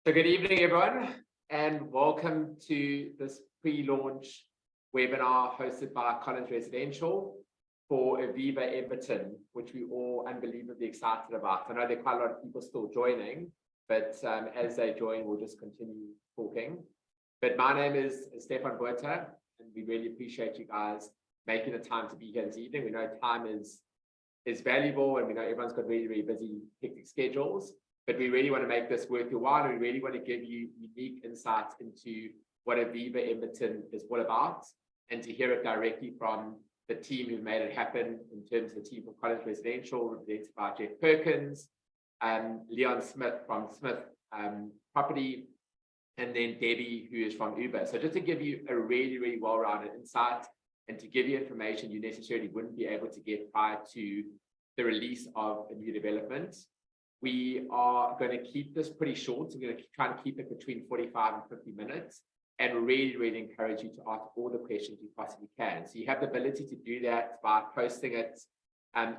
So good evening, everyone, and welcome to this pre-launch webinar hosted by Collins Residential for Aviva Emberton, which we're all unbelievably excited about. I know there are quite a lot of people still joining, but as they join, we'll just continue talking. But my name is Stefan Buerta, and we really appreciate you guys making the time to be here this evening. We know time is valuable, and we know everyone's got really, really busy, hectic schedules. But we really want to make this worth your while, and we really want to give you unique insights into what Aviva Emberton is all about, and to hear it directly from the team who made it happen, in terms of the team from Collins Residential, represented by Jeff Perkins, Leon Smith from Smith Property, and then Debbie, who is from Uber. So just to give you a really, really well-rounded insight, and to give you information you necessarily wouldn't be able to get prior to the release of a new development. We are going to keep this pretty short. So we're going to try and keep it between 45 and 50 minutes, and really, really encourage you to ask all the questions you possibly can. So you have the ability to do that by posting it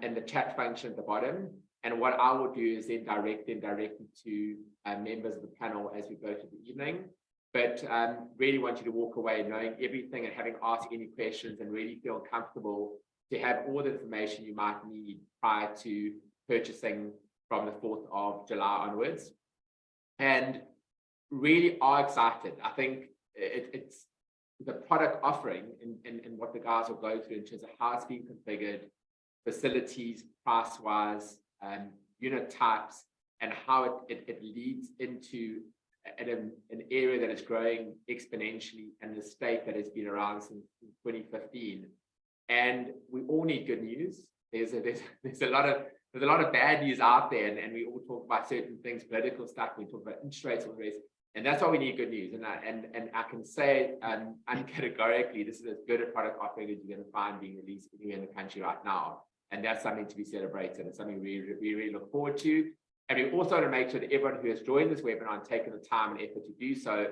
in the chat function at the bottom. And what I will do is then direct them directly to members of the panel as we go through the evening. But really want you to walk away knowing everything and having asked any questions, and really feel comfortable to have all the information you might need prior to purchasing from the 4th of July onwards, and really are excited. I think it's the product offering and what the guys will go through in terms of how it's being configured, facilities, price-wise, unit types, and how it leads into an area that is growing exponentially, and the state that has been around since 2015. And we all need good news. There's a lot of bad news out there, and we all talk about certain things, political stuff. We talk about interest rates and rates, and that's why we need good news. And I can say uncategorically, this is as good a product offering as you're going to find being released anywhere in the country right now, and that's something to be celebrated, and something we really look forward to. And we also want to make sure that everyone who has joined this webinar and taken the time and effort to do so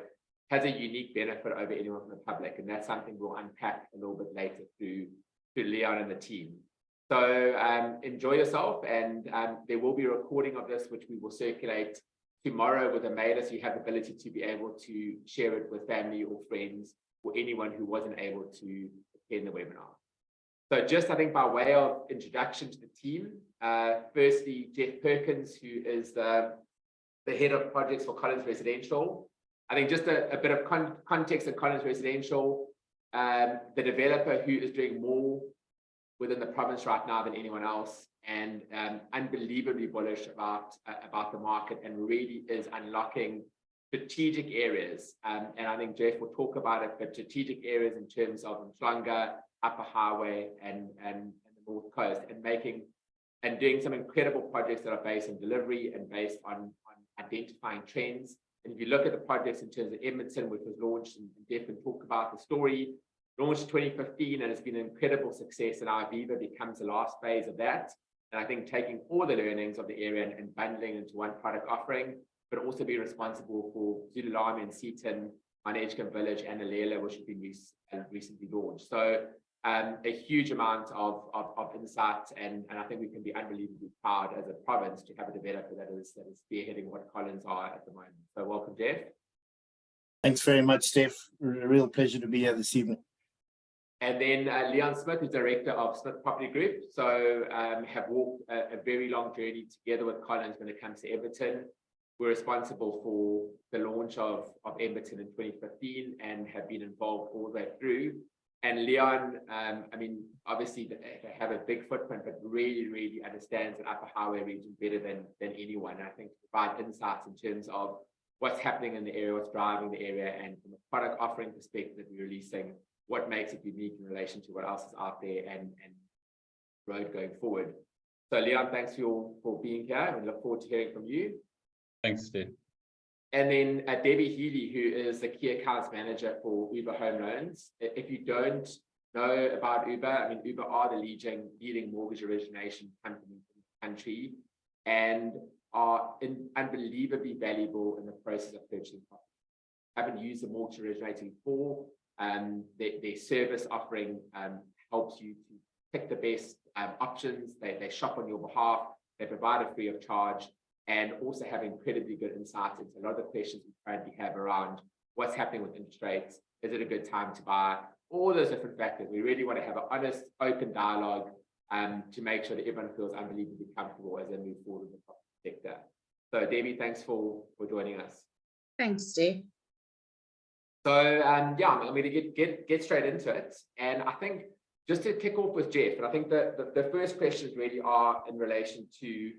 has a unique benefit over anyone from the public, and that's something we'll unpack a little bit later through Leon and the team. So enjoy yourself, and there will be a recording of this, which we will circulate tomorrow with a mailer, so you have the ability to be able to share it with family or friends, or anyone who wasn't able to attend the webinar. So just, I think, by way of introduction to the team, firstly, Jeff Perkins, who is the head of projects for Collins Residential. I think just a bit of context of Collins Residential, the developer who is doing more within the province right now than anyone else, and unbelievably bullish about the market, and really is unlocking strategic areas. And I think Jeff will talk about it, but strategic areas in terms of Mhlanga, Upper Highway, and the North Coast, and doing some incredible projects that are based on delivery and based on identifying trends. And if you look at the projects in terms of Edmonton, which was launched, and Jeff can talk about the story, launched 2015, and it's been an incredible success, and our Aviva becomes the last phase of that. And I think taking all the learnings of the area and bundling into one product offering, but also be responsible for Zululami and Seaton, on Edgecombe Village, and Alela, which has been recently launched. So a huge amount of insight, and I think we can be unbelievably proud as a province to have a developer that is spearheading what Collins are at the moment. So welcome, Jeff. Thanks very much, Steph. A real pleasure to be here this evening. And then Leon Smith, who's director of Smith Property Group. So have walked a very long journey together with Collins when it comes to Emberton. We're responsible for the launch of Emberton in 2015, and have been involved all the way through. And Leon, I mean, obviously they have a big footprint, but really, really understands the Upper Highway region better than anyone. And I think to provide insights in terms of what's happening in the area, what's driving the area, and from a product offering perspective that we're releasing, what makes it unique in relation to what else is out there, and road going forward. So Leon, thanks for being here, and we look forward to hearing from you. Thanks, Steve. And then Debbie Healy, who is the key accounts manager for Uber Home Loans. If you don't know about Uber, I mean, Uber are the leading mortgage origination company in the country, and are unbelievably valuable in the process of purchasing property. I haven't used the mortgage originator before. Their service offering helps you to pick the best options. They shop on your behalf. They provide it free of charge. and also have incredibly good insight into a lot of the questions we currently have around what's happening with interest rates. Is it a good time to buy? All those different factors. We really want to have an honest, open dialogue to make sure that everyone feels unbelievably comfortable as they move forward in the property sector. So Debbie, thanks for joining us. Thanks, Steve. So yeah, I'm going to get straight into it. And I think just to kick off with Jeff, and I think the first questions really are in relation to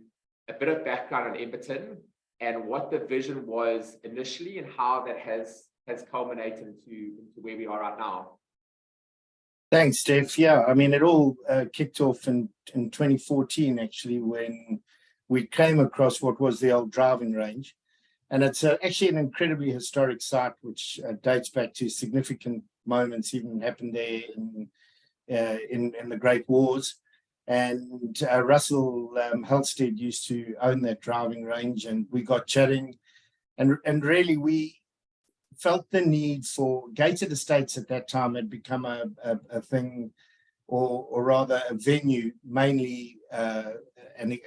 a bit of background on Emberton and what the vision was initially and how that has culminated into where we are right now. Thanks, Steph. Yeah, I mean, it all kicked off in 2014, actually, when we came across what was the old driving range. And it's actually an incredibly historic site, which dates back to significant moments even happened there in the Great Wars. And Russell Halstead used to own that driving range, and we got chatting. And really, we felt the need for gated estates at that time had become a thing, or rather a venue, mainly, and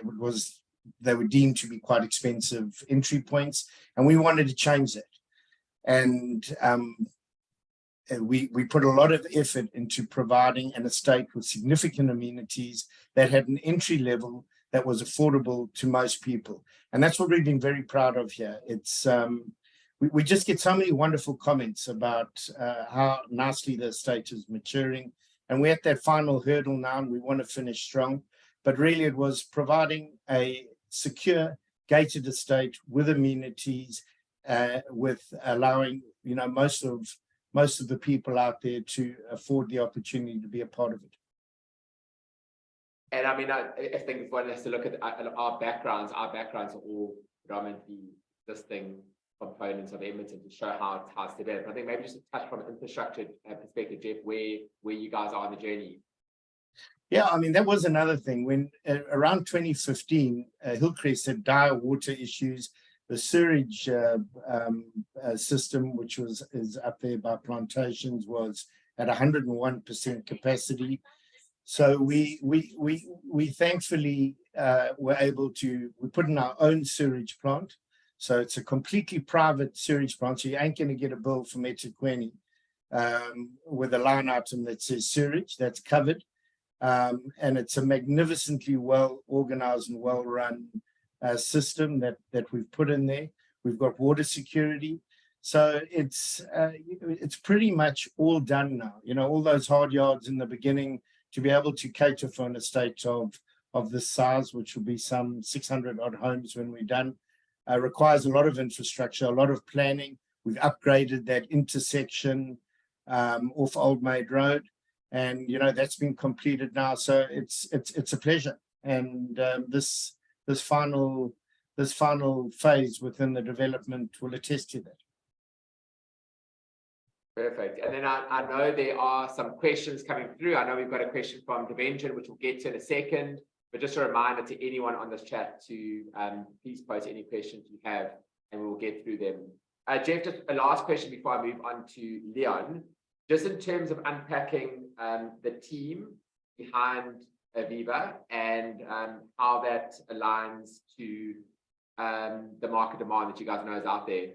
they were deemed to be quite expensive entry points, and we wanted to change that. And we put a lot of effort into providing an estate with significant amenities that had an entry level that was affordable to most people. And that's what we've been very proud of here. It's we just get so many wonderful comments about how nicely the estate is maturing. And we're at that final hurdle now, and we want to finish strong. But really, it was providing a secure, gated estate with amenities, with allowing most of the people out there to afford the opportunity to be a part of it. And I mean, I think one has to look at our backgrounds are all predominantly existing components of Emberton to show how it's developed. I think maybe just to touch from an infrastructure perspective, Jeff, where you guys are on the journey. Yeah, I mean, that was another thing. When around 2015, Hillcrest had dire water issues. The sewage system, which is up there by Plantations, was at 101% capacity. So we thankfully were able to put in our own sewage plant. So it's a completely private sewage plant. So you ain't going to get a bill from eThekwini with a line item that says sewage. That's covered. And it's a magnificently well organized and well run system that we've put in there. We've got water security. So it's pretty much all done now. All those hard yards in the beginning to be able to cater for an estate of this size, which will be some 600 odd homes when we're done, requires a lot of infrastructure, a lot of planning. We've upgraded that intersection off Old Maid Road. And that's been completed now, so it's a pleasure. And this final phase within the development will attest to that. Perfect. And then I know there are some questions coming through. I know we've got a question from Dimension, which we'll get to in a second. But just a reminder to anyone on this chat to please post any questions you have, and we'll get through them. Jeff, just a last question before I move on to Leon. Just in terms of unpacking the team behind Aviva and how that aligns to the market demand that you guys know is out there.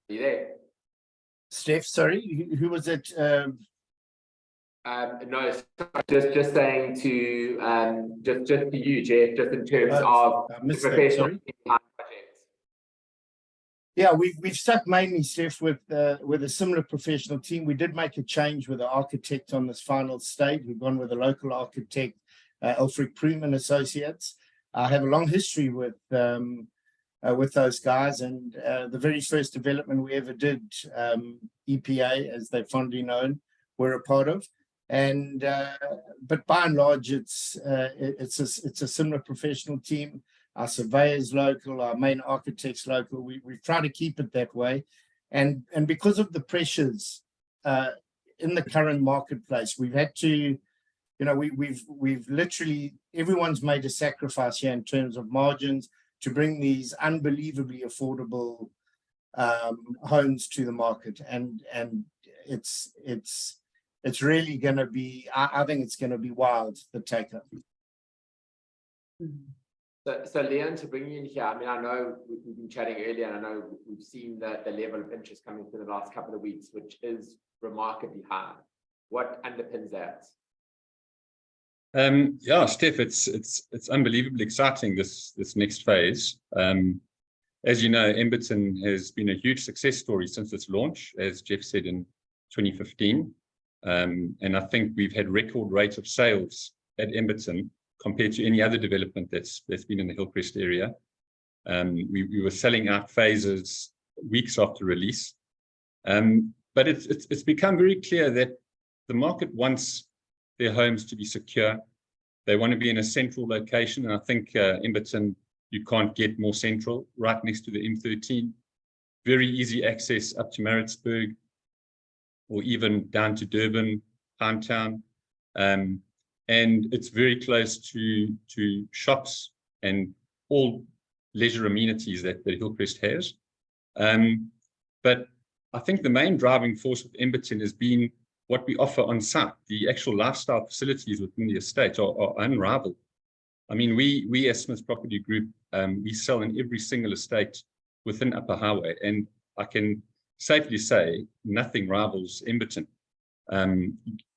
Are you there? Steph, sorry, who was it? No, just saying to just to you, Jeff, just in terms of professional projects. Yeah, we've stuck mainly, Steph, with a similar professional team. We did make a change with the architect on this final stage. We've gone with a local architect, Alfred Prüm and Associates. I have a long history with those guys, and the very first development we ever did, EPA, as they're fondly known, we're a part of. And but by and large, it's a similar professional team. Our surveyors local, our main architects local. We try to keep it that way, and because of the pressures in the current marketplace, we've had to, we've literally, everyone's made a sacrifice here in terms of margins to bring these unbelievably affordable homes to the market, and it's it's really going to be, I think it's going to be wild, the take-up. So Leon, to bring you in here, I mean, I know we've been chatting earlier, and I know we've seen the level of interest coming through the last couple of weeks, which is remarkably high. What underpins that? Yeah, Steph, it's unbelievably exciting, this next phase. As you know, Emberton has been a huge success story since its launch, as Jeff said, in 2015. And I think we've had record rate of sales at Emberton compared to any other development that's been in the Hillcrest area. We were selling out phases weeks after release. But it's become very clear that the market wants their homes to be secure. They want to be in a central location. And I think Emberton, you can't get more central, right next to the M13. Very easy access up to Maritzburg, or even down to Durban, Town. And it's very close to shops and all leisure amenities that Hillcrest has. But I think the main driving force with Emberton has been what we offer on site. The actual lifestyle facilities within the estate are unrivaled. I mean, we as Smith's Property Group, we sell in every single estate within Upper Highway, and I can safely say nothing rivals Emberton.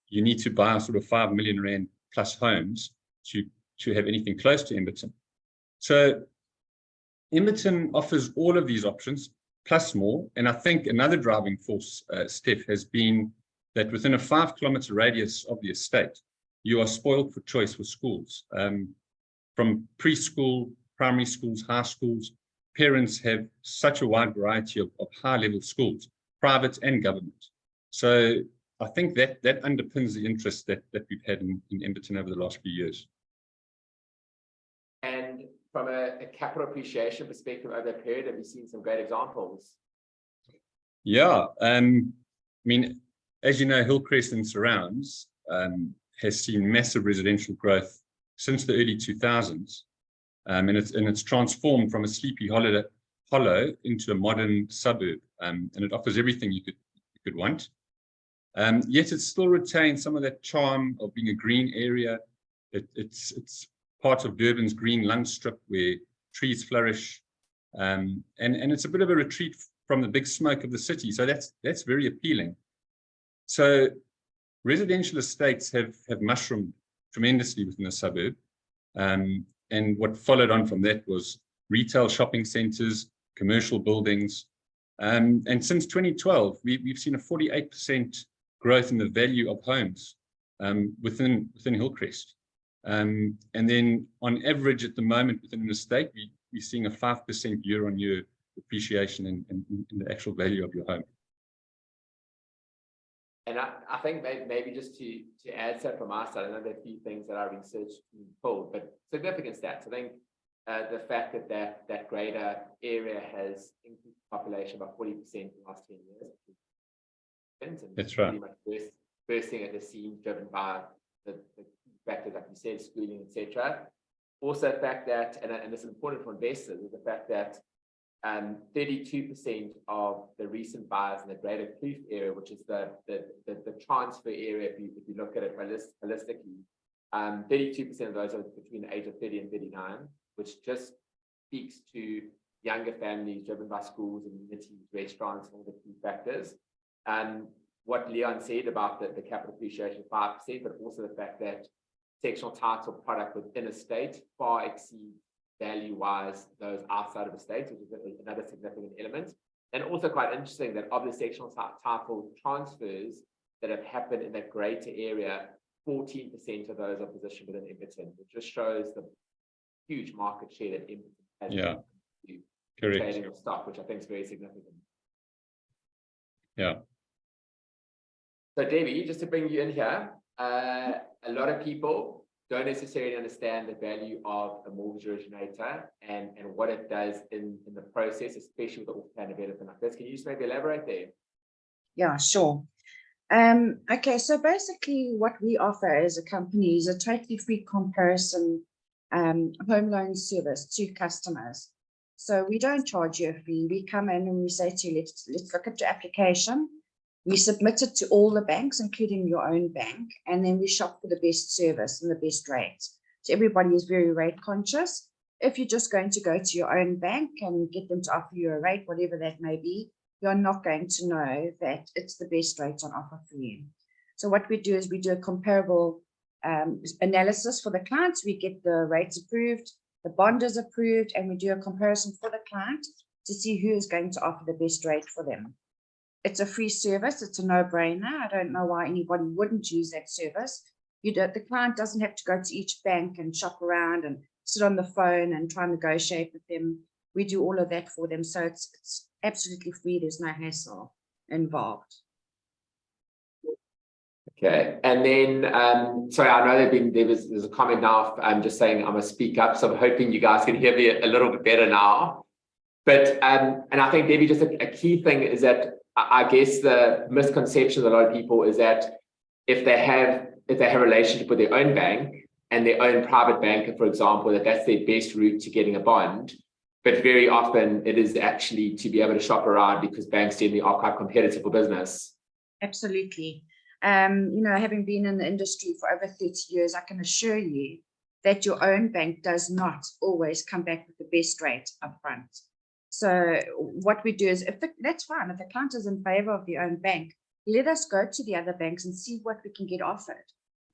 You need to buy sort of 5 million rand plus homes to have anything close to Emberton. So Emberton offers all of these options plus more. And I think another driving force, Steph, has been that within a 5-kilometer radius of the estate, you are spoiled for choice with schools. From preschool, primary schools, high schools, parents have such a wide variety of high-level schools, private and government. So I think that underpins the interest that we've had in Emberton over the last few years. And from a capital appreciation perspective over that period, have you seen some great examples? Yeah, I mean, as you know, Hillcrest and surrounds has seen massive residential growth since the early 2000s, and it's transformed from a sleepy hollow into a modern suburb, and it offers everything you could want. Yet it still retains some of that charm of being a green area. It's part of Durban's green lung strip where trees flourish, and it's a bit of a retreat from the big smoke of the city. So that's very appealing. So residential estates have mushroomed tremendously within the suburb. And what followed on from that was retail shopping centers, commercial buildings. And since 2012, we've seen a 48% growth in the value of homes within Hillcrest. And then on average at the moment within an estate, we're seeing a 5% year-on-year appreciation in the actual value of your home. And I think maybe just to add that from our side, I know there are a few things that our research pulled, but significant stats. I think the fact that greater area has increased population by 40% in the last 10 years. And that's right. Pretty much bursting at the seams, driven by the factors, like you said, schooling, etc. Also, the fact that, and it's important for investors, is the fact that 32% of the recent buyers in the Greater Kloof area, which is the transfer area, if you look at it holistically, 32% of those are between the age of 30 and 39, which just speaks to younger families driven by schools, amenities, restaurants, all the key factors. What Leon said about the capital appreciation 5%, but also the fact that sectional title product within a state far exceeds value-wise those outside of the state, which is another significant element. And also quite interesting that of the sectional title transfers that have happened in that greater area, 14% of those are positioned within Emberton, which just shows the huge market share that Emberton has. Yeah, correct. Trading of stock, which I think is very significant. Yeah. So Debbie, just to bring you in here, a lot of people don't necessarily understand the value of a mortgage originator and what it does in the process, especially with the off-plan development like this. Can you just maybe elaborate there? Yeah, sure. Okay, so basically what we offer as a company is a totally free comparison home loan service to customers. So we don't charge you a fee. We come in and we say to you, let's look at your application. We submit it to all the banks, including your own bank, and then we shop for the best service and the best rates. So everybody is very rate conscious. If you're just going to go to your own bank and get them to offer you a rate, whatever that may be, you're not going to know that it's the best rate on offer for you. So what we do is we do a comparable analysis for the clients. We get the rates approved, the bond is approved, and we do a comparison for the client to see who is going to offer the best rate for them. It's a free service. It's a no-brainer. I don't know why anybody wouldn't use that service. The client doesn't have to go to each bank and shop around and sit on the phone and try and negotiate with them. We do all of that for them. So it's absolutely free. There's no hassle involved. Okay, and then, sorry, I know there's a comment now, I'm just saying I'm gonna speak up, so I'm hoping you guys can hear me a little bit better now. But, and I think, Debbie, just a key thing is that I guess the misconception of a lot of people is that if they have a relationship with their own bank and their own private banker, for example, that's their best route to getting a bond. But very often it is actually to be able to shop around because banks generally are quite competitive for business. Absolutely. Having been in the industry for over 30 years, I can assure you that your own bank does not always come back with the best rate up front. So what we do is, that's fine, if the client is in favor of their own bank, let us go to the other banks and see what we can get offered.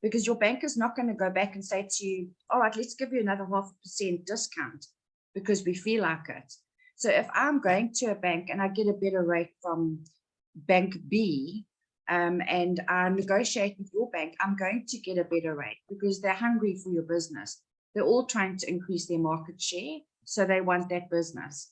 Because your bank is not going to go back and say to you, all right, let's give you another 0.5% discount because we feel like it. So if I'm going to a bank and I get a better rate from Bank B, and I negotiate with your bank, I'm going to get a better rate because they're hungry for your business. They're all trying to increase their market share, so they want that business.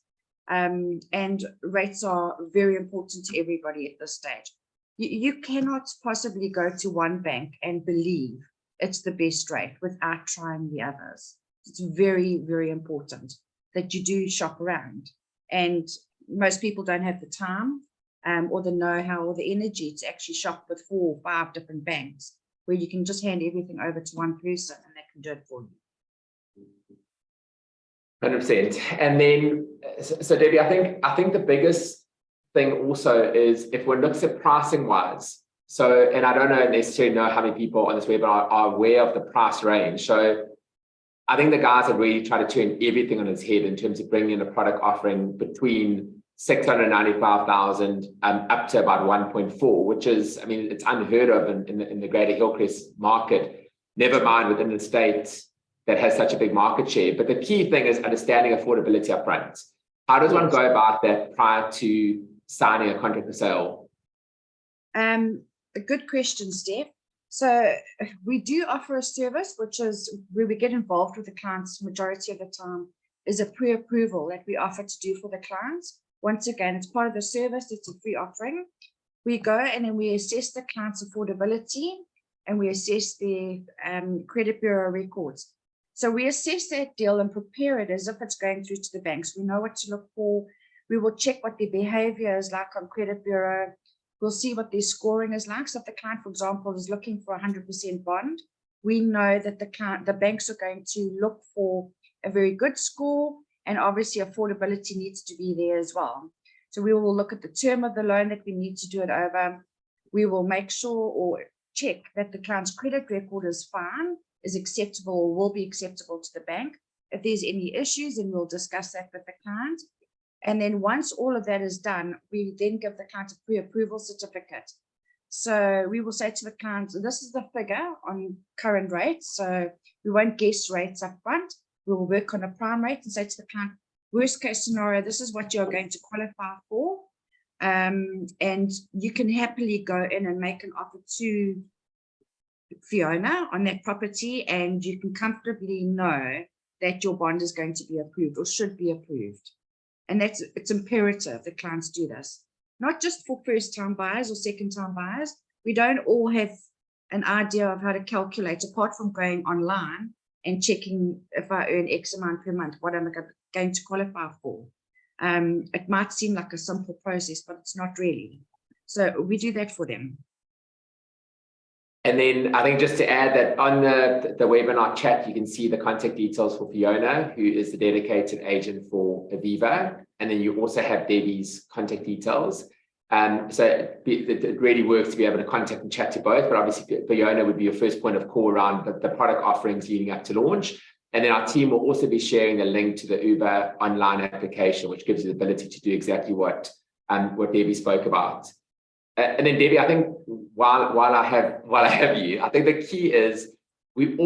And rates are very important to everybody at this stage. You cannot possibly go to one bank and believe it's the best rate without trying the others. It's very, very important that you do shop around. And most people don't have the time or the know-how or the energy to actually shop with 4 or 5 different banks, where you can just hand everything over to one person and they can do it for you. 100%. And then, so Debbie, I think the biggest thing also is if one looks at pricing wise. So, and I don't necessarily know how many people on this webinar are aware of the price range. So I think the guys have really tried to turn everything on its head in terms of bringing in a product offering between 695,000 up to about 1.4, which is, I mean, it's unheard of in the greater Hillcrest market, never mind within the state that has such a big market share. But the key thing is understanding affordability up front. How does one go about that prior to signing a contract for sale? A good question, Steph. So we do offer a service, which is where we get involved with the clients majority of the time, is a pre-approval that we offer to do for the clients. Once again, it's part of the service, it's a free offering. We go and then we assess the client's affordability and we assess their credit bureau records. So we assess that deal and prepare it as if it's going through to the banks. We know what to look for. We will check what their behavior is like on credit bureau. We'll see what their scoring is like. So if the client, for example, is looking for 100% bond, we know that the banks are going to look for a very good score, and obviously affordability needs to be there as well. So we will look at the term of the loan that we need to do it over. We will make sure or check that the client's credit record is fine, is acceptable or will be acceptable to the bank. If there's any issues, then we'll discuss that with the client. And then once all of that is done, we then give the client a pre-approval certificate. So we will say to the client, this is the figure on current rates. So we won't guess rates up front. We will work on a prime rate and say to the client, worst case scenario, this is what you're going to qualify for. And you can happily go in and make an offer to Fiona on that property, and you can comfortably know that your bond is going to be approved or should be approved. And it's imperative that clients do this, not just for first-time buyers or second-time buyers. We don't all have an idea of how to calculate, apart from going online and checking if I earn X amount per month, what am I going to qualify for? It might seem like a simple process, but it's not really. So we do that for them. And then I think just to add that on the webinar chat, you can see the contact details for Fiona, who is the dedicated agent for Aviva. And then you also have Debbie's contact details. So it really works to be able to contact and chat to both, but obviously Fiona would be your first point of call around the product offerings leading up to launch. And then our team will also be sharing the link to the Uber online application, which gives you the ability to do exactly what Debbie spoke about. And then Debbie, I think while I have you, I think the key is we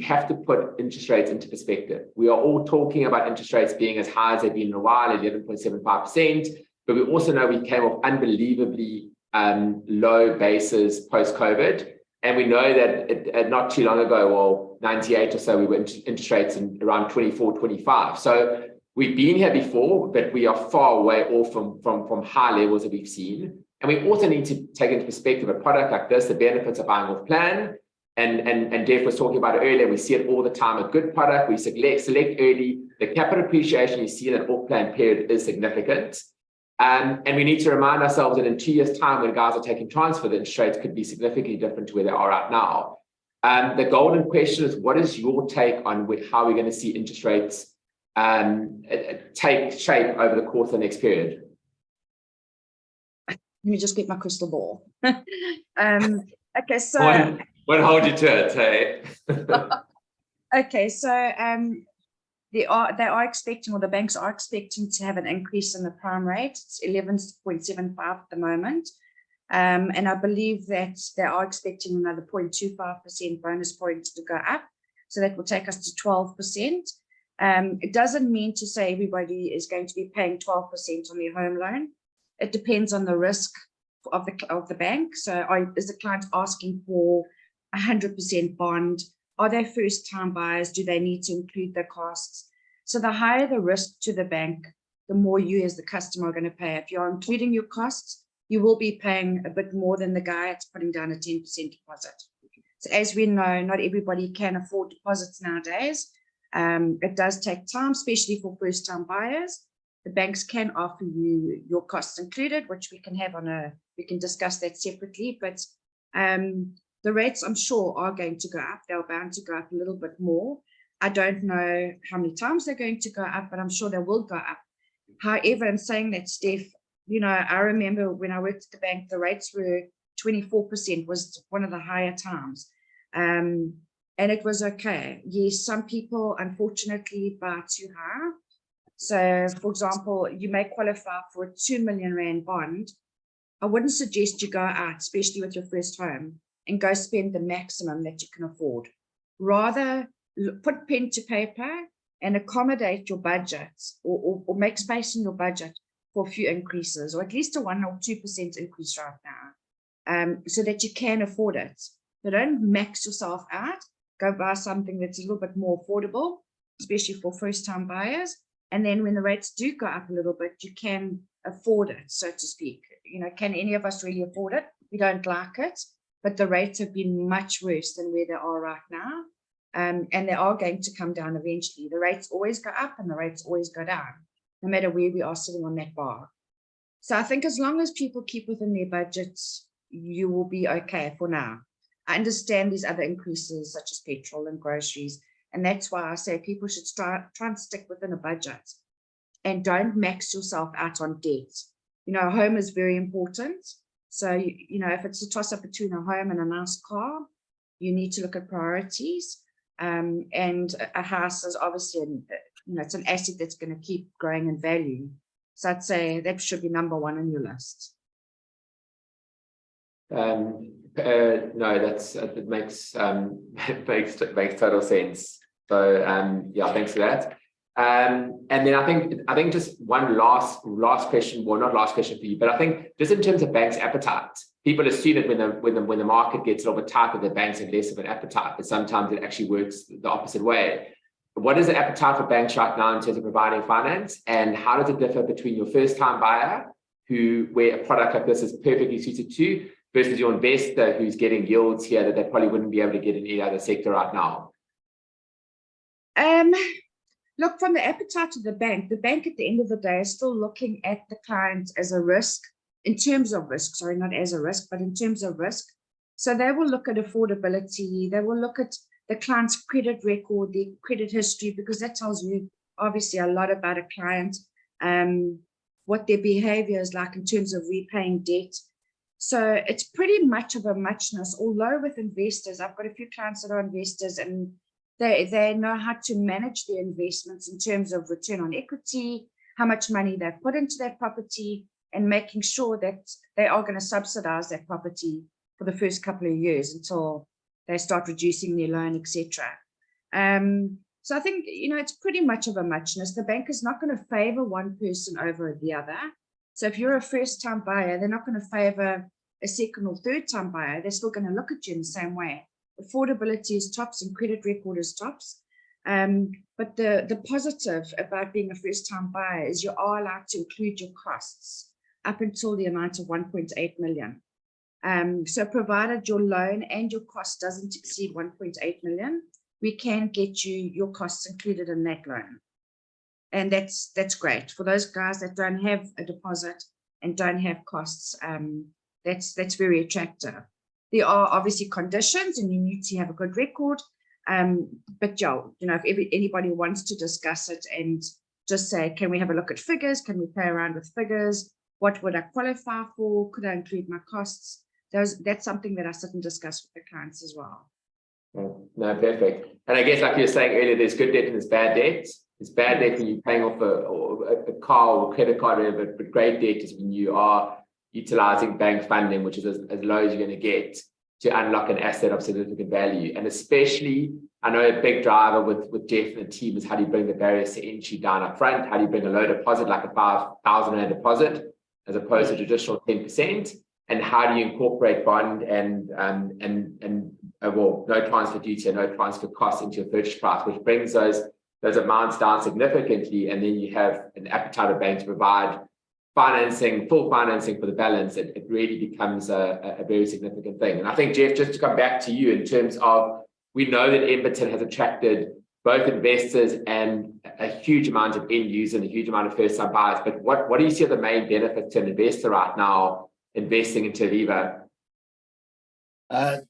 have to put interest rates into perspective. We are all talking about interest rates being as high as they've been in a while, 11.75%, but we also know we came off unbelievably low bases post-COVID. And we know that not too long ago, well, 98 or so, we were interest rates in around 24, 25. So we've been here before, but we are far away off from high levels that we've seen. And we also need to take into perspective a product like this, the benefits of buying off plan. And Jeff was talking about it earlier. We see it all the time. A good product, we select early. The capital appreciation you see in an off plan period is significant. And we need to remind ourselves that in 2 years' time, when guys are taking transfer, the interest rates could be significantly different to where they are right now. The golden question is, what is your take on how we're going to see interest rates take shape over the course of the next period? Let me just get my crystal ball. Okay, so won't hold you to it, hey? okay, so they are expecting, or the banks are expecting to have an increase in the prime rate. It's 11.75 at the moment. And I believe that they are expecting another 0.25% bonus points to go up. So that will take us to 12%. It doesn't mean to say everybody is going to be paying 12% on their home loan. It depends on the risk of the bank. So is the client asking for 100% bond? Are they first-time buyers? Do they need to include the costs? So the higher the risk to the bank, the more you as the customer are going to pay. If you're including your costs, you will be paying a bit more than the guy that's putting down a 10% deposit. So as we know, not everybody can afford deposits nowadays. It does take time, especially for first-time buyers. The banks can offer you your costs included, which we can have we can discuss that separately, but the rates, I'm sure, are going to go up. They're bound to go up a little bit more. I don't know how many times they're going to go up, but I'm sure they will go up. However, in saying that, Steph, I remember when I worked at the bank, the rates were 24%, was one of the higher times. And it was okay. Yes, some people, unfortunately, buy too high. So, for example, you may qualify for a 2 million rand bond. I wouldn't suggest you go out, especially with your first home, and go spend the maximum that you can afford. Rather, put pen to paper and accommodate your budget, or make space in your budget for a few increases, or at least a 1 or 2% increase right now, so that you can afford it. So don't max yourself out. Go buy something that's a little bit more affordable, especially for first-time buyers. And then when the rates do go up a little bit, you can afford it, so to speak. Can any of us really afford it? We don't like it, but the rates have been much worse than where they are right now. And they are going to come down eventually. The rates always go up and the rates always go down, no matter where we are sitting on that bar. So I think as long as people keep within their budgets, you will be okay for now. I understand these other increases such as petrol and groceries. And that's why I say people should try and stick within a budget and don't max yourself out on debt. A home is very important. So, if it's a toss up between a home and a nice car, you need to look at priorities. And a house is obviously, it's an asset that's going to keep growing in value. So I'd say that should be number one on your list. No, it makes total sense. So yeah, thanks for that. And then I think just one last question, well, not last question for you, but I think just in terms of banks' appetite, people assume that when the market gets a little bit tighter, the banks have less of an appetite, but sometimes it actually works the opposite way. What is the appetite for banks right now in terms of providing finance, and how does it differ between your first-time buyer, where a product like this is perfectly suited to, versus your investor who's getting yields here that they probably wouldn't be able to get in any other sector right now? Look, from the appetite of the bank at the end of the day is still looking at the client as a risk, in terms of risk, sorry, not as a risk, but in terms of risk. So they will look at affordability, they will look at the client's credit record, the credit history, because that tells you obviously a lot about a client. what their behavior is like in terms of repaying debt. So it's pretty much of a muchness, although with investors, I've got a few clients that are investors and they know how to manage their investments in terms of return on equity, how much money they've put into that property, and making sure that they are going to subsidize that property for the first couple of years until they start reducing their loan, etc. So I think, it's pretty much of a muchness. The bank is not going to favor one person over the other. So if you're a first-time buyer, they're not going to favor a second or third-time buyer. They're still going to look at you in the same way. Affordability is tops and credit record is tops. But the positive about being a first-time buyer is you are allowed to include your costs up until the amount of 1.8 million. So provided your loan and your cost doesn't exceed 1.8 million, we can get you your costs included in that loan. And that's great for those guys that don't have a deposit and don't have costs. That's very attractive. There are obviously conditions and you need to have a good record. But if anybody wants to discuss it and just say, can we have a look at figures? Can we play around with figures? What would I qualify for? Could I include my costs? That's something that I sit and discuss with the clients as well. No, perfect. And I guess like you were saying earlier, there's good debt and there's bad debt. It's bad debt when you're paying off a car or credit card, but great debt is when you are utilizing bank funding, which is as low as you're going to get to unlock an asset of significant value. And especially, I know a big driver with Jeff and the team is how do you bring the barriers to entry down up front? How do you bring a low deposit like a 5,000 rand deposit as opposed to traditional 10%? And how do you incorporate bond and no transfer duty and no transfer cost into your purchase price, which brings those amounts down significantly, and then you have an appetite of banks to provide full financing for the balance. It really becomes a very significant thing. And I think, Jeff, just to come back to you in terms of, we know that Emberton has attracted both investors and a huge amount of end users and a huge amount of first-time buyers. But what do you see are the main benefits to an investor right now investing into Aviva?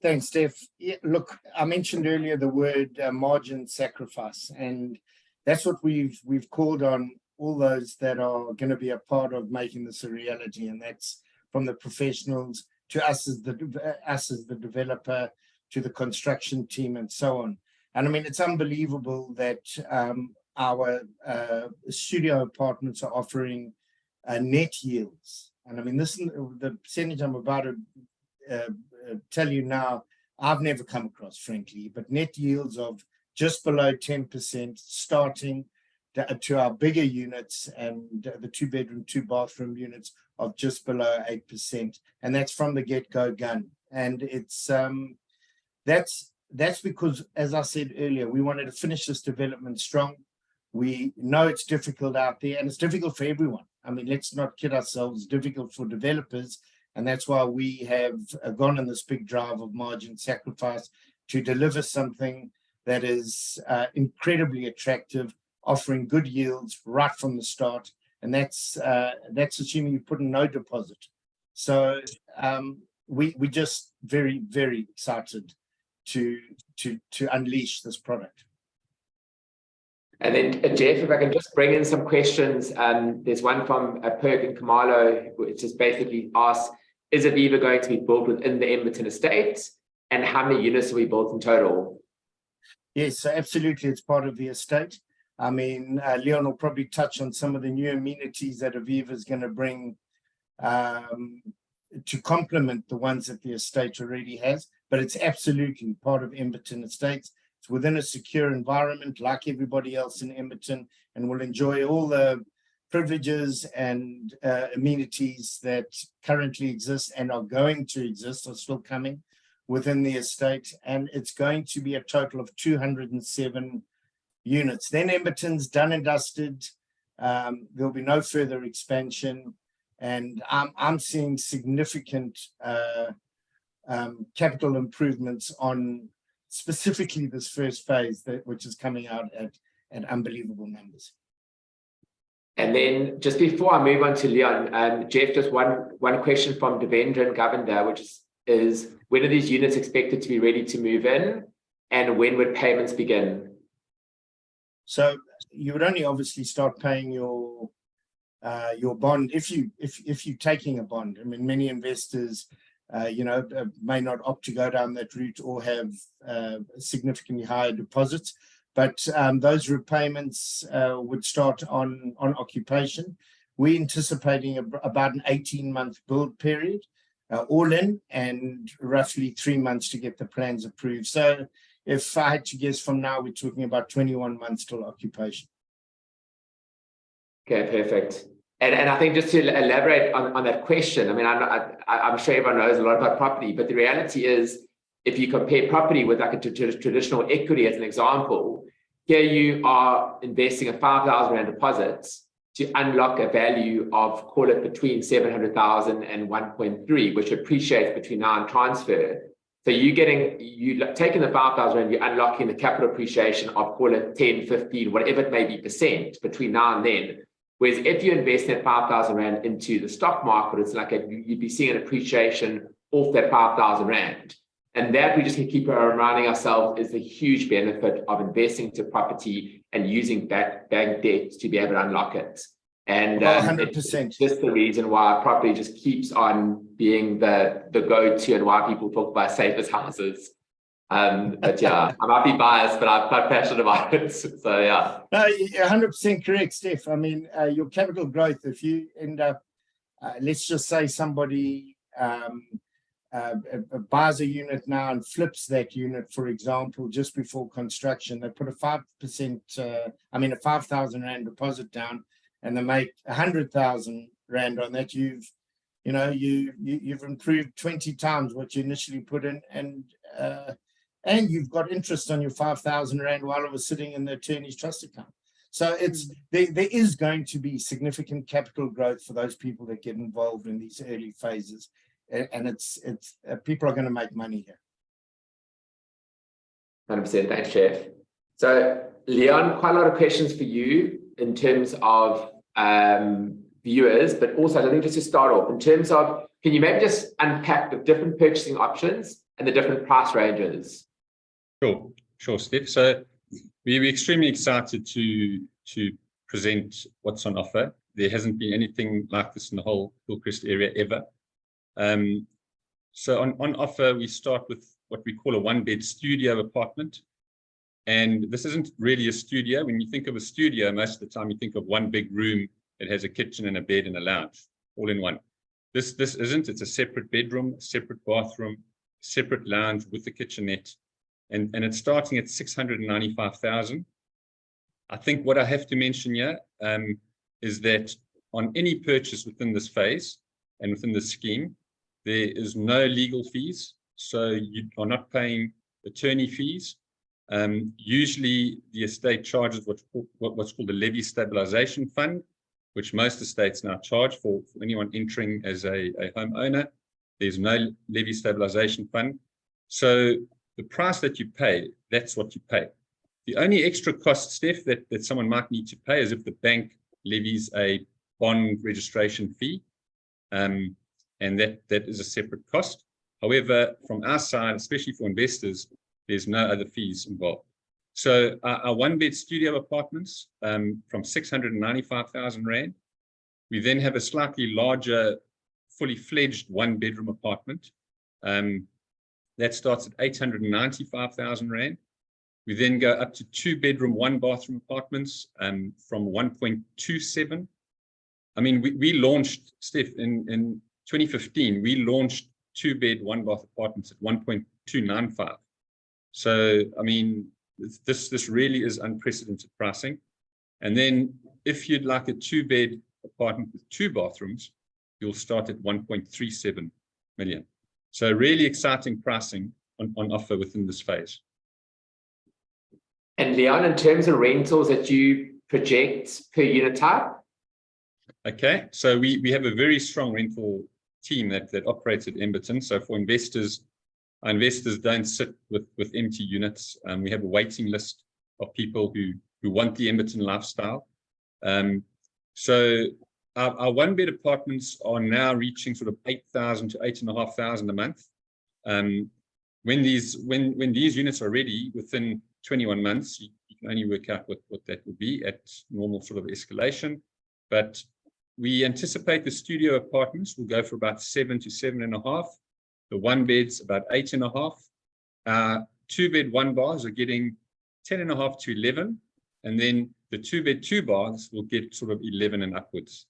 Thanks, Steph. Yeah, look, I mentioned earlier the word margin sacrifice, and that's what we've called on all those that are going to be a part of making this a reality, and that's from the professionals to us as the developer, to the construction team, and so on. And I mean, it's unbelievable that our studio apartments are offering net yields. And I mean, the percentage I'm about to tell you now, I've never come across, frankly, but net yields of just below 10%, starting to our bigger units and the 2-bedroom, 2-bathroom units of just below 8%. And that's from the get-go gun. And it's that's because, as I said earlier, we wanted to finish this development strong. We know it's difficult out there, and it's difficult for everyone. I mean, let's not kid ourselves, it's difficult for developers. And that's why we have gone on this big drive of margin sacrifice to deliver something that is incredibly attractive, offering good yields right from the start. And that's assuming you put in no deposit. So we just very, very excited to unleash this product. And then, Jeff, if I can just bring in some questions. There's one from Perk and Kamalo, which is basically asks, is Aviva going to be built within the Emberton Estate? And how many units will be built in total? Yes, so absolutely, it's part of the estate. I mean, Leon will probably touch on some of the new amenities that Aviva is going to bring to complement the ones that the estate already has, but it's absolutely part of Emberton Estate. It's within a secure environment like everybody else in Emberton, and will enjoy all the privileges and amenities that currently exist and are going to exist, are still coming within the estate. And it's going to be a total of 207 units. Then Emberton's done and dusted. There'll be no further expansion. And I'm seeing significant capital improvements on specifically this first phase, which is coming out at unbelievable numbers. And then just before I move on to Leon, Jeff, just one question from Devendra and Govender, which is when are these units expected to be ready to move in, and when would payments begin? So you would only obviously start paying your your bond, if you're taking a bond. I mean, many investors, may not opt to go down that route or have significantly higher deposits, but those repayments would start on occupation. We're anticipating about an 18-month build period, all in, and roughly 3 months to get the plans approved. So if I had to guess, from now, we're talking about 21 months till occupation. Okay, perfect. And I think just to elaborate on that question, I mean, I'm sure everyone knows a lot about property, but the reality is, if you compare property with like a traditional equity as an example, here you are investing a 5,000 Rand deposit to unlock a value of, call it between 700,000 and 1.3, which appreciates between now and transfer. So you taking the 5,000 Rand, you're unlocking the capital appreciation of, call it 10, 15, whatever it may be % between now and then. Whereas if you invest that 5,000 Rand into the stock market, it's like you'd be seeing an appreciation off that 5,000 Rand. And that, we just can keep reminding ourselves, is the huge benefit of investing into property and using bank debt to be able to unlock it. And 100%. It's just the reason why property just keeps on being the go-to, and why people talk about safest houses. But yeah, I might be biased, but I'm quite passionate about it. So yeah. No, you're 100% correct, Steph. I mean, your capital growth, if you end up, let's just say somebody buys a unit now and flips that unit, for example, just before construction, they put a 5%, a 5,000 Rand deposit down, and they make 100,000 Rand on that. You've improved 20 times what you initially put in, and you've got interest on your 5,000 Rand while it was sitting in the attorney's trust account. So there is going to be significant capital growth for those people that get involved in these early phases, and it's people are going to make money here. 100%. Thanks, Chef. So Leon, quite a lot of questions for you in terms of viewers, but also I think just to start off, in terms of, can you maybe just unpack the different purchasing options and the different price ranges? Sure, Steph. So we're extremely excited to present what's on offer. There hasn't been anything like this in the whole Hillcrest area ever. So on offer, we start with what we call a one-bed studio apartment. And this isn't really a studio. When you think of a studio, most of the time you think of one big room that has a kitchen and a bed and a lounge, all in one. This isn't. It's a separate bedroom, a separate bathroom, separate lounge with a kitchenette. And it's starting at 695,000. I think what I have to mention here is that on any purchase within this phase and within this scheme, there is no legal fees. So you are not paying attorney fees. Usually the estate charges what's called the levy stabilization fund, which most estates now charge for anyone entering as a homeowner. There's no levy stabilization fund. So the price that you pay, that's what you pay. The only extra cost, Steph, that someone might need to pay is if the bank levies a bond registration fee, and that is a separate cost. However, from our side, especially for investors, there's no other fees involved. So our one-bed studio apartments from 695,000 Rand. We then have a slightly larger, fully fledged one-bedroom apartment. That starts at 895,000 Rand. We then go up to two-bedroom, one-bathroom apartments from 1.27. I mean, we launched, Steph, in 2015, we launched two-bed, one-bath apartments at 1.295. So, I mean, this really is unprecedented pricing. And then if you'd like a two-bed apartment with two bathrooms, you'll start at 1.37 million. So really exciting pricing on offer within this phase. And Leon, in terms of rentals that you project per unit type? Okay, so we have a very strong rental team that operates at Emberton. So for investors, our investors don't sit with empty units. We have a waiting list of people who want the Emberton lifestyle. So our one-bed apartments are now reaching sort of 8,000 to 8,500 a month. When these units are ready within 21 months, you can only work out what that will be at normal sort of escalation. But we anticipate the studio apartments will go for about 7 to 7.5. The one beds about 8.5. 2-bed 1-baths are getting 10.5 to 11, and then the 2-bed 2-baths will get sort of 11 and upwards.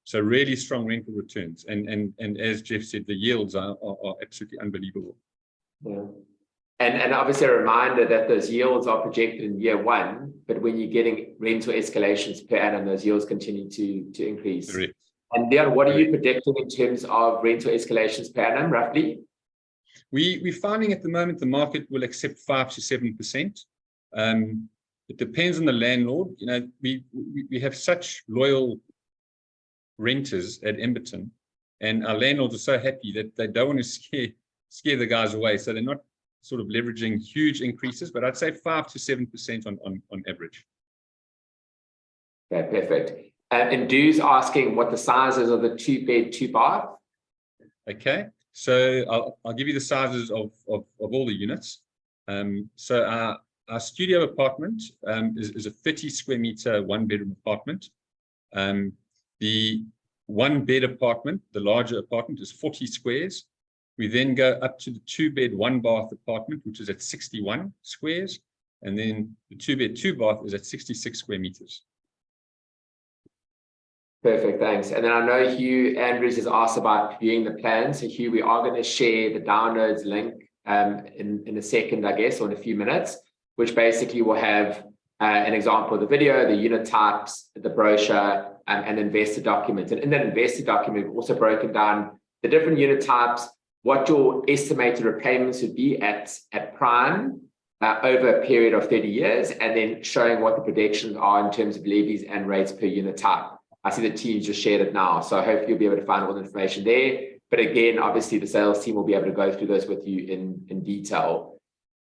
So really strong rental returns, and as Jeff said, the yields are absolutely unbelievable. Yeah. And obviously a reminder that those yields are projected in year one, but when you're getting rental escalations per annum, those yields continue to increase. Correct. And Leon, what are you predicting in terms of rental escalations per annum, roughly? We're finding at the moment the market will accept 5 to 7%. It depends on the landlord. You know, we have such loyal renters at Emberton, and our landlords are so happy that they don't want to scare the guys away. So they're not sort of leveraging huge increases, but I'd say 5 to 7% on average. Okay, perfect. And Du's asking what the size is of the 2-bed 2-bath. Okay, so I'll give you the sizes of all the units. So our studio apartment is a 30 square meter 1-bedroom apartment. The 1-bed apartment, the larger apartment, is 40 squares. We then go up to the 2-bed 1-bath apartment, which is at 61 squares. And then the 2-bed 2-bath is at 66 square meters. Perfect, thanks. And then I know Hugh Andrews has asked about viewing the plan. So Hugh, we are going to share the downloads link in a second, I guess, or in a few minutes, which basically will have an example of the video, the unit types, the brochure, and investor document. And in that investor document, we've also broken down the different unit types, what your estimated repayments would be at prime over a period of 30 years, and then showing what the predictions are in terms of levies and rates per unit type. I see the team just shared it now, so I hope you'll be able to find all the information there. But again, obviously the sales team will be able to go through those with you in detail.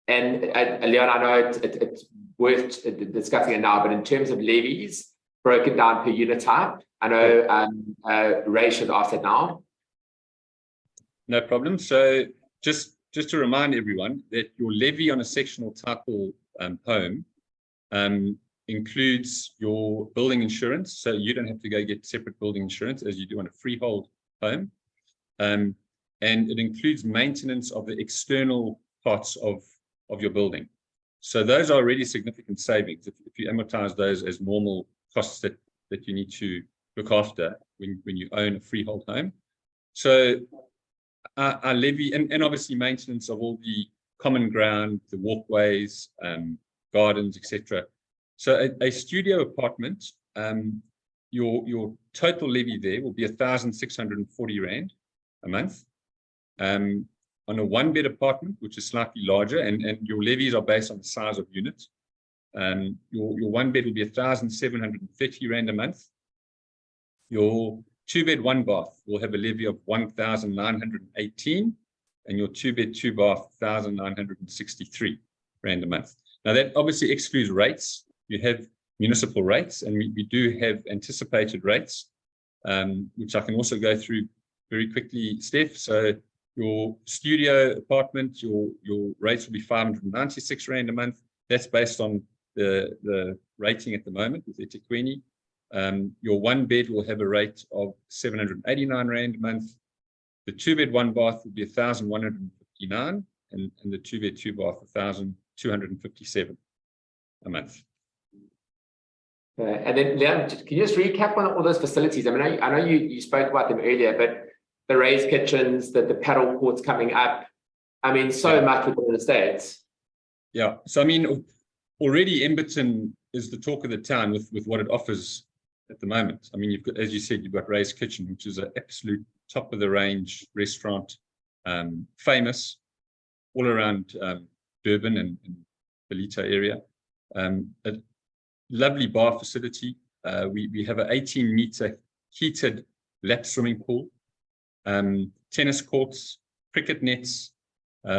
And Leon, I know it's worth discussing it now, but in terms of levies broken down per unit type, I know Ray should ask it now. No problem. So just to remind everyone that your levy on a sectional title home includes your building insurance. So you don't have to go get separate building insurance as you do on a freehold home. And it includes maintenance of the external parts of your building. So those are already significant savings if you amortize those as normal costs that you need to look after when you own a freehold home. So our levy, and obviously maintenance of all the common ground, the walkways, gardens, etc. So a studio apartment, your total levy there will be 1,640 Rand a month. On a 1-bed apartment, which is slightly larger, and your levies are based on the size of units, your 1-bed will be 1,730 Rand a month. Your 2-bed 1-bath will have a levy of 1,918, and your 2-bed 2-bath 1,963 Rand a month. Now that obviously excludes rates. You have municipal rates, and we do have anticipated rates, which I can also go through very quickly, Steph. So your studio apartment, your rates will be 596 Rand a month. That's based on the rating at the moment with eThekwini. Your 1-bed will have a rate of 789 Rand a month. The 2-bed 1-bath will be 1,159, and the 2-bed 2-bath 1,257 a month. And then Leon, can you just recap on all those facilities? I mean, I know you spoke about them earlier, but the raised kitchens, the paddle courts coming up, I mean, so much within the States. Yeah, so I mean, already Emberton is the talk of the town with what it offers at the moment. I mean, you've got, as you said, you've got Raised Kitchen, which is an absolute top of the range restaurant, famous all around Durban and Ballito area. A lovely bar facility. We have an 18-meter heated lap swimming pool, tennis courts, cricket nets.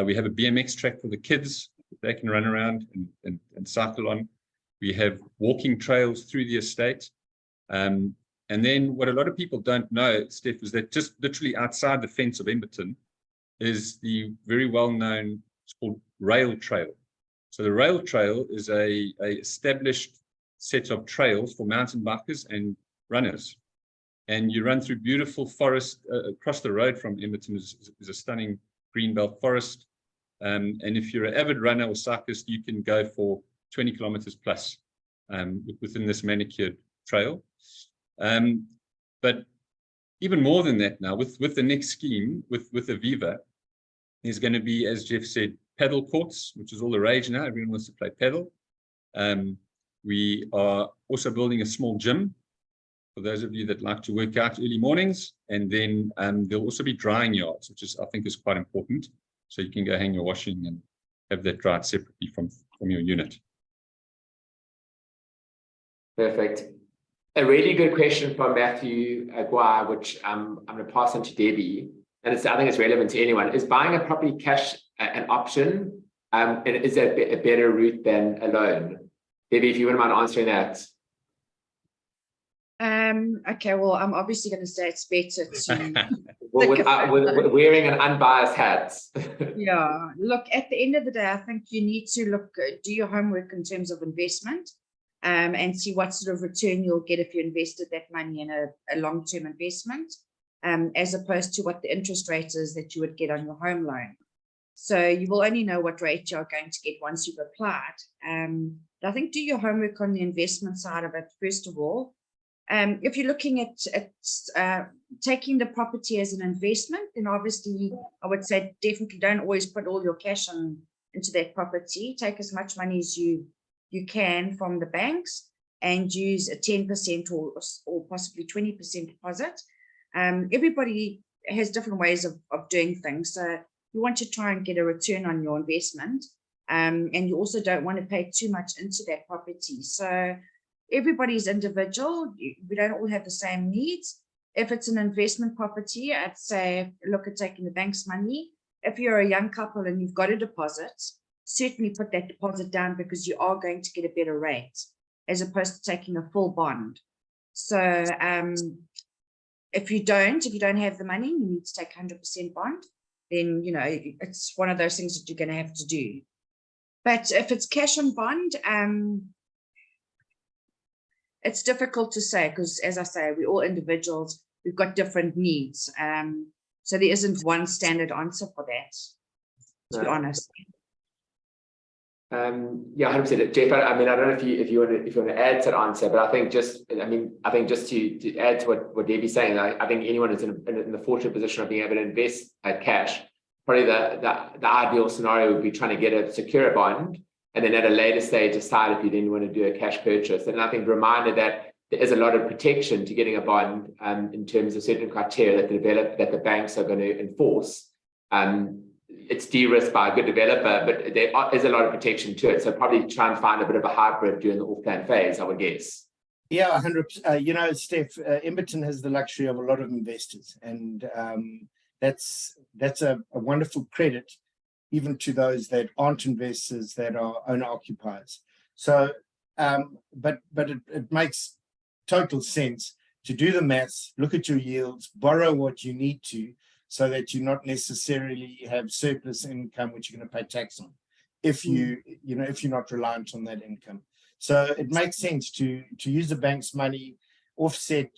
We have a BMX track for the kids that they can run around and cycle on. We have walking trails through the estate. And then what a lot of people don't know, Steph, is that just literally outside the fence of Emberton is the very well-known, it's called Rail Trail. So the Rail Trail is a established set of trails for mountain bikers and runners. and you run through beautiful forest. Across the road from Emberton is a stunning greenbelt forest. And if you're an avid runner or cyclist, you can go for 20 kilometers plus within this manicured trail. But even more than that now, with the next scheme, with Aviva, there's going to be, as Jeff said, paddle courts, which is all the rage now. Everyone wants to play paddle. We are also building a small gym for those of you that like to work out early mornings. And then there'll also be drying yards, which I think is quite important. So you can go hang your washing and have that dried separately from your unit. Perfect. A really good question from Matthew Aguirre, which I'm going to pass on to Debbie. And I think it's relevant to anyone. Is buying a property cash an option? And is that a better route than a loan? Debbie, if you wouldn't mind answering that. Okay, well, I'm obviously going to say it's better to Well, with wearing an unbiased hat. yeah, look, at the end of the day, I think you need to do your homework in terms of investment, and see what sort of return you'll get if you invested that money in a long-term investment, as opposed to what the interest rate is that you would get on your home loan. So you will only know what rate you're going to get once you've applied. I think do your homework on the investment side of it, first of all. If you're looking at taking the property as an investment, then obviously I would say definitely don't always put all your cash into that property. Take as much money as you can from the banks and use a 10% or possibly 20% deposit. Everybody has different ways of doing things. So you want to try and get a return on your investment, and you also don't want to pay too much into that property. So everybody's individual. We don't all have the same needs. If it's an investment property, I'd say look at taking the bank's money. If you're a young couple and you've got a deposit, certainly put that deposit down, because you are going to get a better rate as opposed to taking a full bond. So if you don't have the money, you need to take 100% bond, then it's one of those things that you're going to have to do. But if it's cash on bond, it's difficult to say, because as I say, we're all individuals. We've got different needs. So there isn't one standard answer for that, to be honest. Yeah, 100%. Jeff, I mean, I don't know if you want to add to the answer, but I think just to add to what Debbie's saying, I think anyone who's in the fortunate position of being able to invest cash, probably the ideal scenario would be trying to secure a bond, and then at a later stage decide if you then want to do a cash purchase. And I think reminder that there is a lot of protection to getting a bond in terms of certain criteria that the banks are going to enforce. It's de-risked by a good developer, but there is a lot of protection to it. So probably try and find a bit of a hybrid during the off-plan phase, I would guess. Yeah, 100%. Steph, Emberton has the luxury of a lot of investors, and that's a wonderful credit even to those that aren't investors, that are owner-occupiers. So, but it makes total sense to do the maths, look at your yields, borrow what you need to, so that you not necessarily have surplus income which you're going to pay tax on, if if you're not reliant on that income. So it makes sense to use the bank's money, offset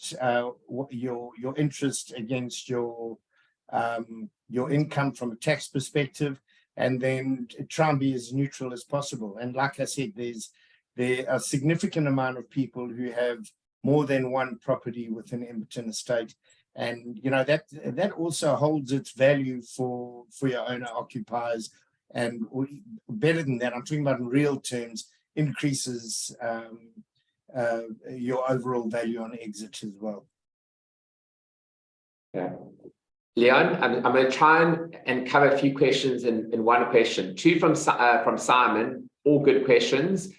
your interest against your income from a tax perspective, and then try and be as neutral as possible. And like I said, there are a significant amount of people who have more than one property within Emberton Estate. And that also holds its value for your owner occupiers, and better than that, I'm talking about in real terms, increases your overall value on exit as well. Yeah, Leon, I'm going to try and cover a few questions in one question. Two from Simon, all good questions.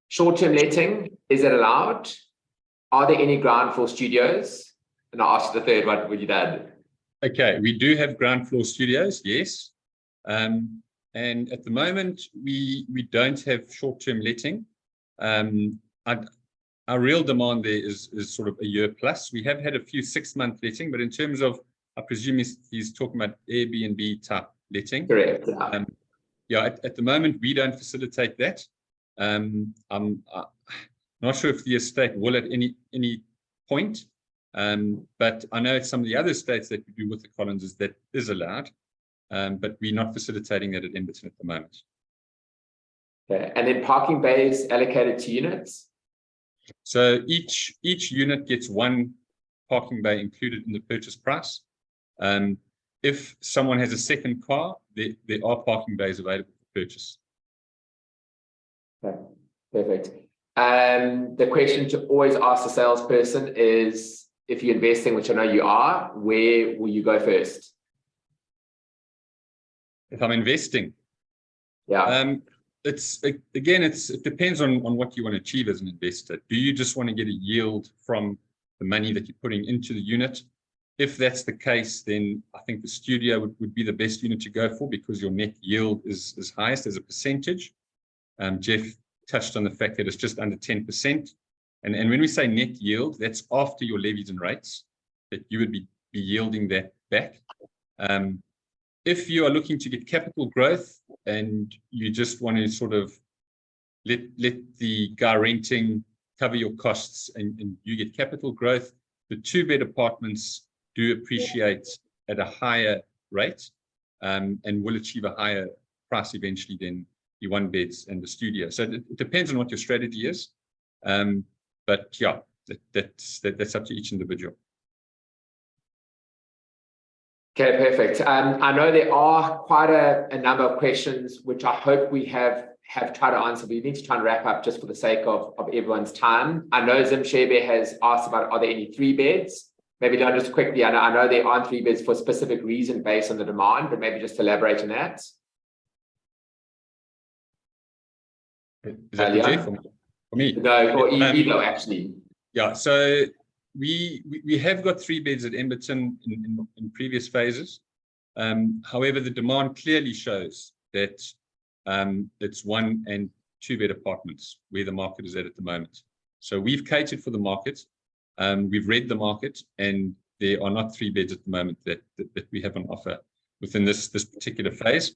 Short-term letting, is it allowed? Are there any ground floor studios? And I'll ask the third one when you're done. Okay, we do have ground floor studios, yes. And at the moment, we don't have short-term letting. Our real demand there is sort of a year plus. We have had a few 6-month letting, but in terms of, I presume he's talking about Airbnb type letting. Correct. Yeah, at the moment, we don't facilitate that. I'm not sure if the estate will at any point. But I know some of the other estates that we do with the Collinses that is allowed, but we're not facilitating that at Emberton at the moment. Okay. And then parking bays allocated to units? So each unit gets one parking bay included in the purchase price. If someone has a second car, there are parking bays available for purchase. Okay, perfect. The question to always ask the salesperson is, if you're investing, which I know you are, where will you go first? If I'm investing, Yeah. it depends on what you want to achieve as an investor. Do you just want to get a yield from the money that you're putting into the unit? If that's the case, then I think the studio would be the best unit to go for, because your net yield is highest as a percentage. Jeff touched on the fact that it's just under 10%. And when we say net yield, that's after your levies and rates, that you would be yielding that back. If you are looking to get capital growth and you just want to sort of let the guy renting cover your costs and you get capital growth, the 2-bed apartments do appreciate at a higher rate, and will achieve a higher price eventually than the 1-beds and the studio. So it depends on what your strategy is. But yeah, that's up to each individual. Okay, perfect. I know there are quite a number of questions which I hope we have tried to answer. We need to try and wrap up just for the sake of everyone's time. I know Zim Shebe has asked about, are there any 3-beds? Maybe don't just quickly, I know there aren't 3-beds for a specific reason based on the demand, but maybe just elaborate on that. Is that for Jeff or me? No, or either actually. Yeah, so we have got 3 beds at Emberton in previous phases. However, the demand clearly shows that it's 1 and 2-bed apartments where the market is at the moment. So we've catered for the market. We've read the market, and there are not 3 beds at the moment that we have on offer within this particular phase.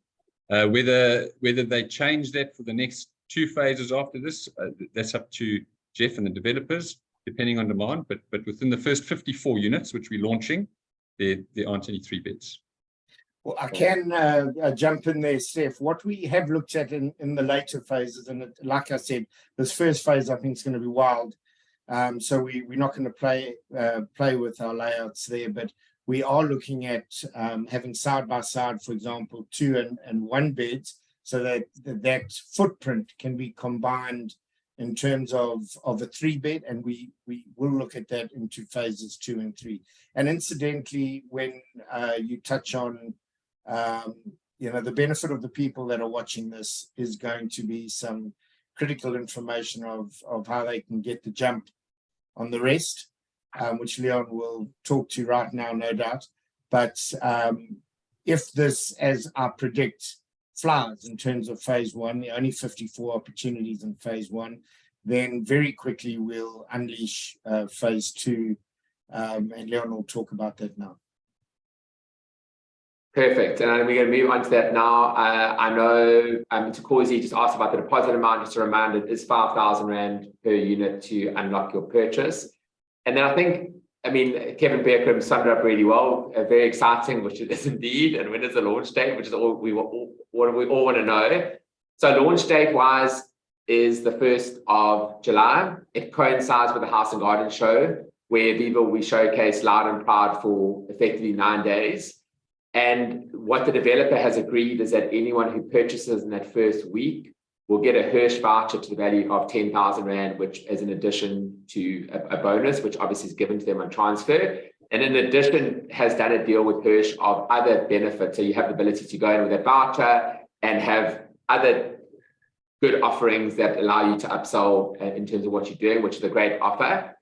Whether they change that for the next 2 phases after this, that's up to Jeff and the developers, depending on demand. But within the first 54 units, which we're launching, there aren't any 3 beds. Well, I can jump in there, Steph. What we have looked at in the later phases, and like I said, this first phase I think is going to be wild. So we're not going to play with our layouts there, but we are looking at having side by side, for example, 2 and 1 beds, so that footprint can be combined in terms of a 3-bed, and we will look at that into phases 2 and 3. And incidentally, when you touch on the benefit of the people that are watching this is going to be some critical information of how they can get the jump on the rest, which Leon will talk to right now, no doubt. But if this, as I predict, flies in terms of phase 1, the only 54 opportunities in phase 1, then very quickly we'll unleash phase 2, and Leon will talk about that now. Perfect. And we're going to move on to that now. I know Takosi just asked about the deposit amount. Just a reminder, it is 5,000 Rand per unit to unlock your purchase. And then Kevin Beckram summed it up really well. Very exciting, which it is indeed. And when is the launch date, which is all we all want to know. So launch date wise is the 1st of July. It coincides with the House and Garden show, where Aviva will be showcased loud and proud for effectively 9 days. And what the developer has agreed is that anyone who purchases in that first week will get a Hirsch voucher to the value of 10,000 Rand, which is in addition to a bonus, which obviously is given to them on transfer. And in addition, has done a deal with Hirsch of other benefits. So you have the ability to go in with a voucher and have other good offerings that allow you to upsell in terms of what you're doing, which is a great offer.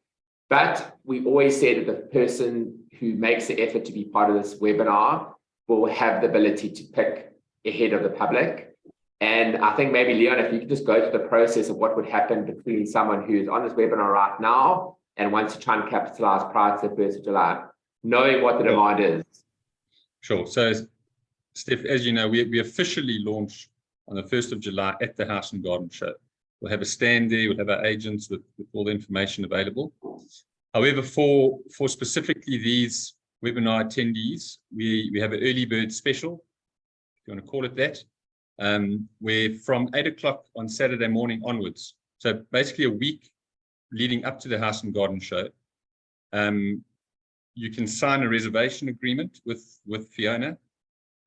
But we always say that the person who makes the effort to be part of this webinar will have the ability to pick ahead of the public. And I think maybe, Leon, if you could just go through the process of what would happen between someone who's on this webinar right now and wants to try and capitalize prior to the 1st of July, knowing what the demand is. Sure. So, Steph, as you know, we officially launch on the 1st of July at the House and Garden show. We'll have a stand there, we'll have our agents with all the information available. However, for specifically these webinar attendees, we have an early bird special, if you want to call it that, where from 8 o'clock on Saturday morning onwards, so basically a week leading up to the House and Garden Show, you can sign a reservation agreement with Fiona.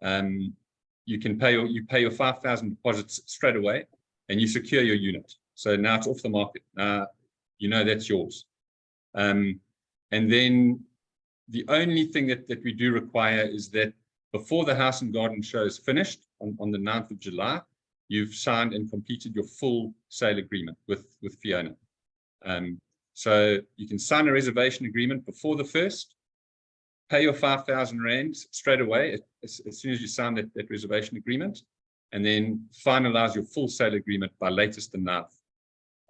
You pay your 5,000 deposits straight away, and you secure your unit. So now it's off the market. You know that's yours. And then the only thing that we do require is that before the House and Garden Show is finished on the 9th of July, you've signed and completed your full sale agreement with Fiona. So you can sign a reservation agreement before the 1st, pay your 5,000 Rand straight away as soon as you sign that reservation agreement, and then finalize your full sale agreement by latest the 9th.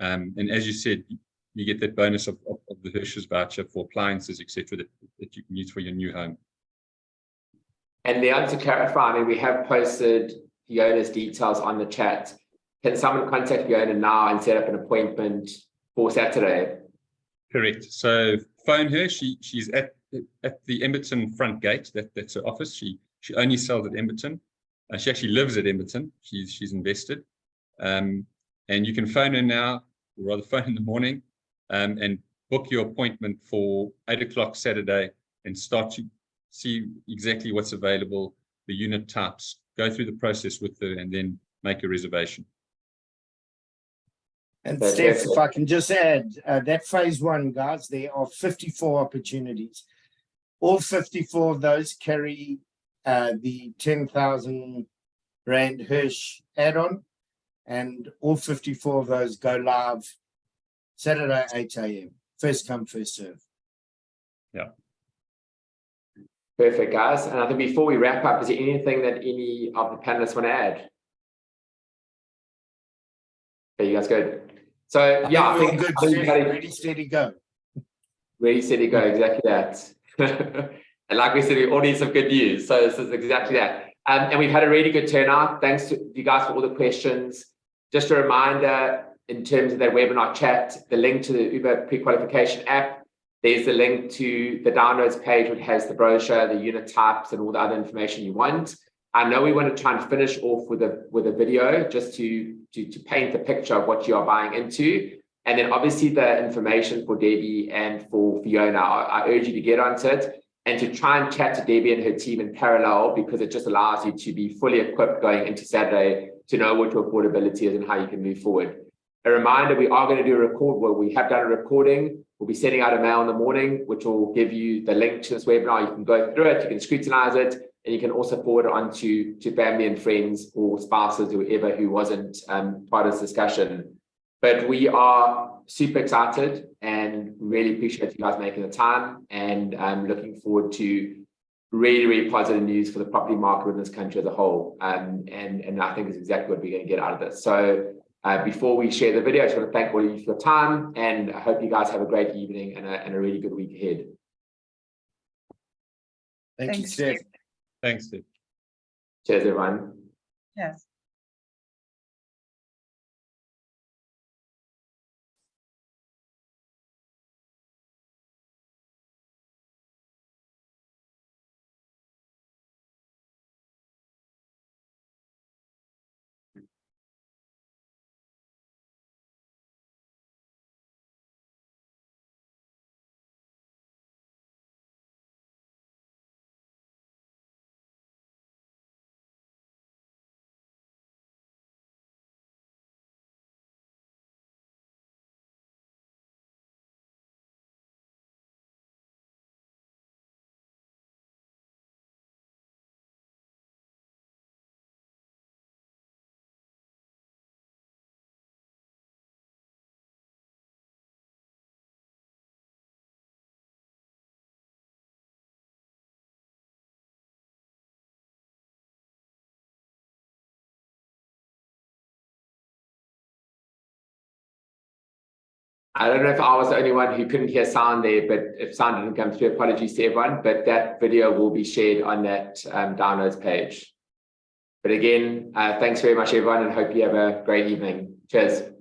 And as you said, you get that bonus of the Hirsch's voucher for appliances, etc., that you can use for your new home. And Leon, to clarify, I mean, we have posted Fiona's details on the chat. Can someone contact Fiona now and set up an appointment for Saturday? Correct. So phone her. She's at the Emberton front gate. That's her office. She only sells at Emberton. She actually lives at Emberton. She's invested. And you can phone her now, or rather phone in the morning, and book your appointment for 8 o'clock Saturday and start to see exactly what's available, the unit types, go through the process with her, and then make a reservation. And Steph, if I can just add, that phase 1, guys, there are 54 opportunities. All 54 of those carry the 10,000 Rand Hirsch add-on, and all 54 of those go live Saturday, 8 a.m. First come, first serve. Yeah. Perfect, guys. And I think before we wrap up, is there anything that any of the panelists want to add? Okay, you guys good? So yeah, I think good. Ready, steady, go. Ready, steady, go. Exactly that. And like we said, we all need some good news. So this is exactly that. And we've had a really good turnout. Thanks to you guys for all the questions. Just a reminder, in terms of that webinar chat, the link to the Uber pre-qualification app, there's the link to the downloads page, which has the brochure, the unit types, and all the other information you want. I know we want to try and finish off with a video just to paint the picture of what you are buying into. And then obviously the information for Debbie and for Fiona, I urge you to get onto it and to try and chat to Debbie and her team in parallel, because it just allows you to be fully equipped going into Saturday to know what your affordability is and how you can move forward. A reminder, we are going to do a record where we have done a recording. We'll be sending out a mail in the morning, which will give you the link to this webinar. You can go through it, you can scrutinize it, and you can also forward it on to family and friends or spouses, whoever who wasn't part of this discussion. But we are super excited and really appreciate you guys making the time, and I'm looking forward to really, really positive news for the property market in this country as a whole. And I think it's exactly what we're going to get out of this. So before we share the video, I just want to thank all of you for your time, and I hope you guys have a great evening and a really good week ahead. Thank you, Steph. Thanks, Steve. Cheers, everyone. Yes. I don't know if I was the only one who couldn't hear sound there, but if sound didn't come through, apologies to everyone, but that video will be shared on that downloads page. But again, thanks very much, everyone, and hope you have a great evening. Cheers.